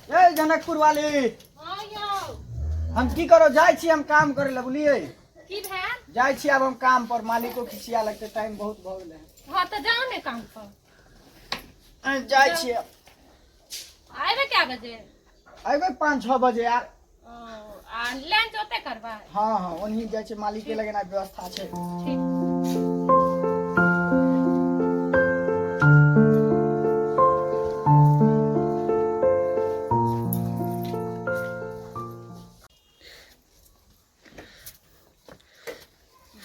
ए जनकपुर वाली हां यौ हम की करो जाय छी हम काम करे ल बुलिए की भेल जाय छी अब हम काम पर मालिक को खिसिया लगते टाइम बहुत भ गेल है। हां त जाओ ने काम पर जाय छी आइबे क्या बजे आइबे 5-6 बजे यार आ लंच ओते करबा हां हां ओनही जाय छी मालिक के लगेना व्यवस्था छै ठीक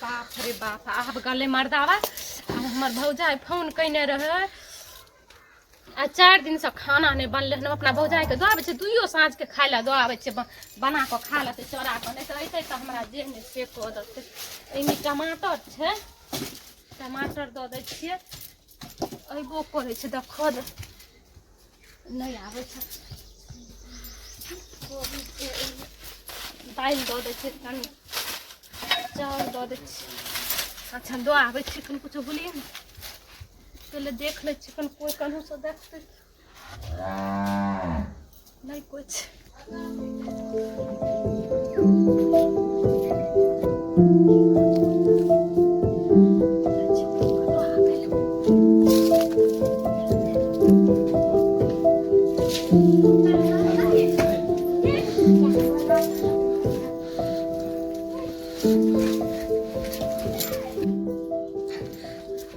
बाप रे बाप आब गले मर्दावा अब हमर भौजाई फोन कइने रहे आ 4 दिन से खाना नहीं बनले हम अपना भौजाई के दो आबे छे दुइयो साँझ के खाय ला दो आबे छे बना के खा लेते चोरा के नहीं तो ऐसे तो हमरा जे ने से को देते एमे टमाटर छे टमाटर दो दे छिए अइबो करे छे देखो दे नहीं आवे छे कोबी के दाल दो दे छे तनी चावल दो दे छे अच्छा दो आवे छे कन कुछ बोलिए ना पहले देख ले चिकन कोई कन्हू से देखते नहीं कुछ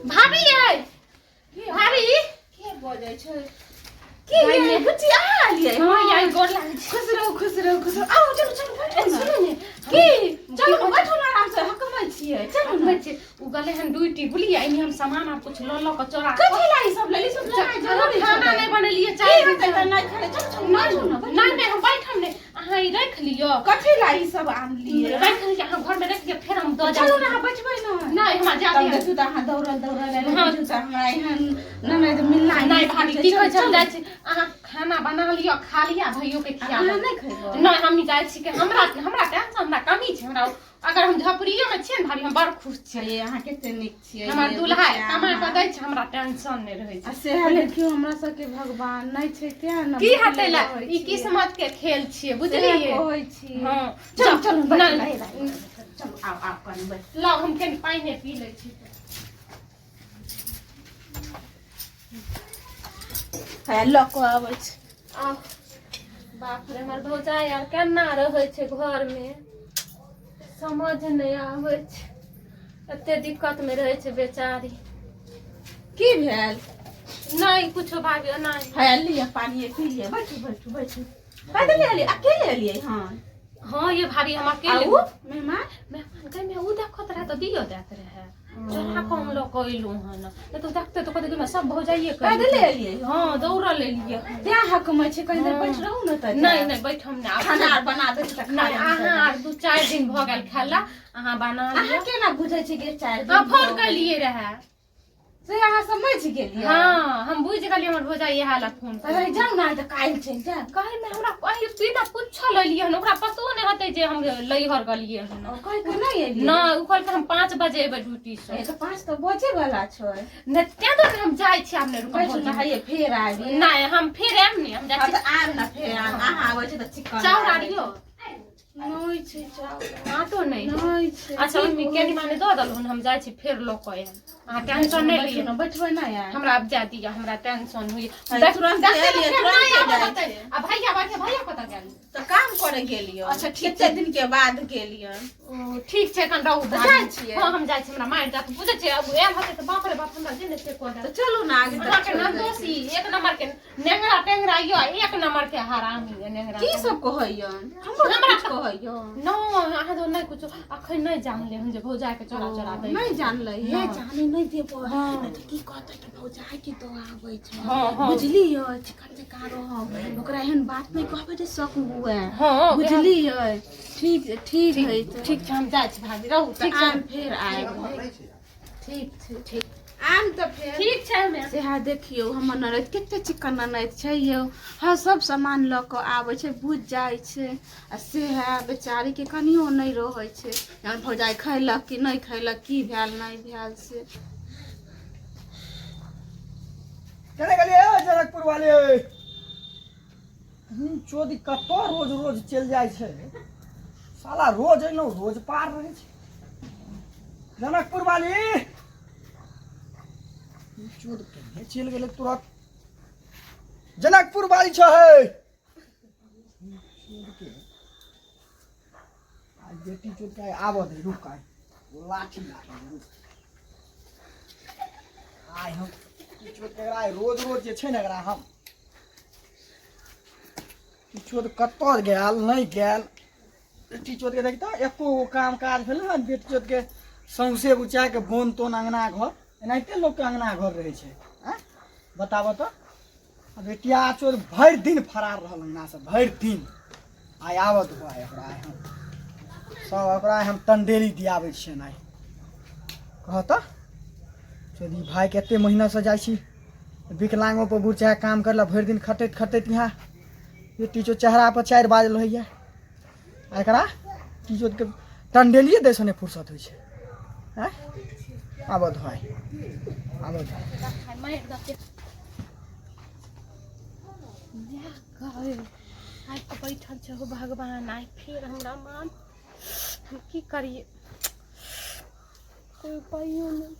भाभी है भाभी के बोले छ की ये बुची आ लिए हां यार गोर लागे खुश रहो आओ चलो सुनो ने की चलो बैठो ना आराम से हकमल छिए चलो बच्चे उ गले हम ड्यूटी बुलिए इनी हम सामान आप कुछ लो के चोरा कथि लाई सब ले ली सब जरूरी खाना नहीं बनलिए चाय नहीं खाले चल नहीं हम बैठम ने अहाँ ई रख लियो कथि लाई सब आन लिए रख के अहाँ घर में रख के फिर हम दो चलो ना बैठबै ना नहीं हम जाते तू त अहाँ दौड़ल ले हां जूता हमरा एहन नहीं मिलना नहीं भाभी की कह चल जाय छी अहाँ खाना बना लियो खा लिया भइयो के खिया नहीं खइबो नहीं हम जाय छी के हमरा टेंशन हमरा कमी छै हमरा अगर हम झपड़ियो में छिए भाभी हम बड़ खुश छिए अहाँ केते नीक छिए हमर दुल्हा कमा के दै छै हमरा टेंशन नहीं रहै छै से देखियो हमरा सबके भगवान नहीं छै क्या न की हते ला ई किस्मत के खेल छिए बुझलिए कहै छी हां चल चलो आओ कनी बैठ ला हम कनी पानी पी लै छी हेलो को आबै छै आ बाप रे हमर भौजाई यार केना रहै छै घर में समझ नहीं आवे छै एते दिक्कत में रहे छै बेचारी की भेल नहीं कुछो भाभी नहीं है लिया पानी पी लिया बैठो पैदल ले अकेले लिए हां ये भाभी हम अकेले मेहमान कहीं में उ देखत रहे तो दियो देत रहे चोरा कम लोग कइलु हन नहीं तो देखते तो कदे में सब भौजाइए पैदल ले लिए हां दौड़ा ले लिए त्या हक में छै कहीं देर बैठ रहू न त नहीं बैठम ना खाना बना दे त नहीं अहाँ 2-4 दिन भ गेल खाला अहाँ बना लियो अहाँ केना बुझै छी के 4 दिन फोन कर लिए रहे से अहाँ समझ गेलिए हां हम बुझ गेलिए हमर भौजाई इहा ला फोन अरे जाऊ ना त काइल छै जा काहे में हमरा पहिले बिना पूछल लिए हन ओकरा पतो नहीं हते जे हम लइहर गलिए हन कहि के नहीं एलिए ना उखल के हम 5 बजे एबे ड्यूटी से तो 5 तो बजे वाला छै न त्या तो हम जाय छी आपने रुकै ना है फेर आबी नहीं हम फेर आम नहीं हम जाय छी आम ना फेर अहाँ आबै छै त चिकन चाउराड़ियो नहीं छै चाउर आटो नहीं छै अच्छा मम्मी केनी माने दो दलहन हम जाय छी फेर लोक आए आ टेंशन नहीं लियो बैठबै ना यार हमरा अब जा दिया हमरा टेंशन हुई तुरंत एलिए तुरंत आ भैया कत गेल त काम करे गेलियो अच्छा कितने दिन के बाद गेलियो ओ ठीक छै कन रहू जाय छियै हां हम जाय छी हमरा मार जात बुझे छै अब एम होते त बाप रे बाप हमरा जे ने से को दे चलू ना आगे तक के नंदोसी एक नंबर के नेंगरा टेंगरा यो एक नंबर के हरामी नेंगरा की सब कहैयन हमरा कहैयो नो अहाँ तो नहीं कुछ अखन नहीं जानले हम जे भौजाई के चोरा दे नहीं जानले ये जाने नहीं देबो त की कहतै त भौजाई के तो आबै छै बुझलियो चिकन के कारो हम ओकरा एहन बात नहीं कहबै जे शक हुए बुझलियो ठीक है ठीक हम जाय छी भाभी रहू ठीक छै फेर आएब ठीक आम तो फेर ठीक छै हमें से हा देखियो हमर ननद केते चिकन ननद छै यो हां सब सामान ल के आबै छै बुझ जाय छै आ से है बेचारी के कनियो नहीं रहै छै यार भौजाई खैलक कि नहीं खैलक की भेल नहीं भेल से चले गलिए जनकपुर वाले चोदी कतो रोज रोज चल जाए छे साला रोज अइलो रोज पार रहे छे जनकपुर वाली चोद के चल गेले तुरंत जनकपुर वाली छ है चोद के आज बेटी चोद के आबो दे रुक आय लाठी लाठी आय हम चोद के आय रोज रोज जे छे न एकरा हम चोद कतो गेल नहीं गेल बेटी चोद के देखता एको काम काज भेल न बेटी चोद के सौंसे बुचा के बोन तोन अंगना घर एनाहिते लोग के अंगना घर रहे छे हैं बताबो तो बेटिया चोद भर दिन फरार रहल अंगना से भर दिन आय आवत हो आय ओकरा हम सब ओकरा हम तंडेली दियाबै छियै नै कहता चोदी भाई के एते महीना से जाइ छी विकलांगो पर बुढ़ चाहे काम करला भर दिन खटैत खटैत यहाँ बेटी चो चेहरा पर 4 बाजल होइया एकरा की चोद के तंडेलिए दै सने फुर्सत होइ छै हैं आबद भाई आबद आज तो बैठल छो भगवान आइ फिर हमरा मान हम की करिए कोई पाइयो नहीं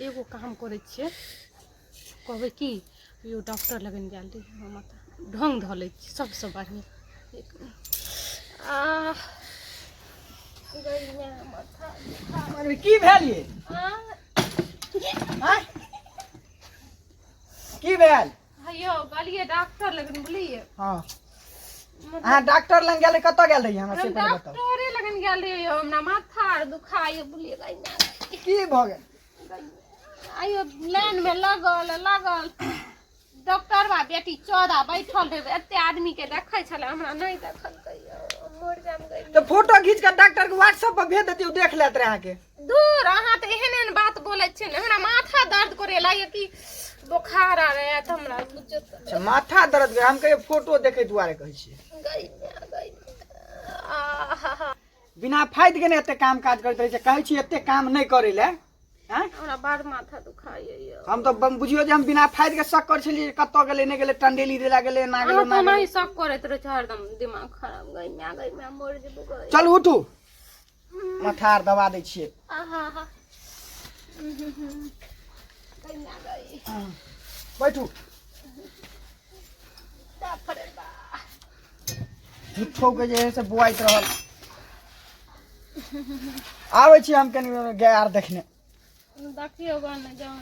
एगो काम करे छिए कहबै की यो डॉक्टर लगन गेल रही माथा ढंग धलै सबसे बढ़िया गइया माथा मारे की भेल ये हैं की भेल हयो गलिए डॉक्टर लगन बुलिए हां हां डॉक्टर लग गेल कतो गेल रही हमरा से पहले बताओ डॉक्टरे लगन गेल रही हमरा माथा दुखाय बुलिए गइया की भ गेल आयो लाइन में लगल डॉक्टर बा बेटी 14 बैठल रहे एते आदमी के देखै छले हमरा नहीं देखल मर जाम गई तो फोटो खींच के डॉक्टर के व्हाट्सएप पर भेज देती देख लेत रहे के दूर अहाँ त एहन बात बोलै छी न हमरा माथा दर्द करे लागे कि बुखार आ रहा है त हमरा अच्छा माथा दर्द हम कहे फोटो देखे दुआरे कहै छी गई बिना फायदे के ने एते काम काज करत रहे छै कहै छी एते काम नहीं करे ले हैं हमरा बड़ माथा दुखाइए हम तो बुझियो जे हम बिना फायदे के शक कर छलिए कतो गेले ने गेले टंडेली देला गेले ना गेले ना नहीं शक करत रहे हरदम दिमाग खराब गई मैं मर जेबो गई चल उठू माथा दबा दै छिए आहा हा बैठू झूठो के जे से बुआइत रहल आबै छी हम कनी गाय आर देखने देखियो गन जाओ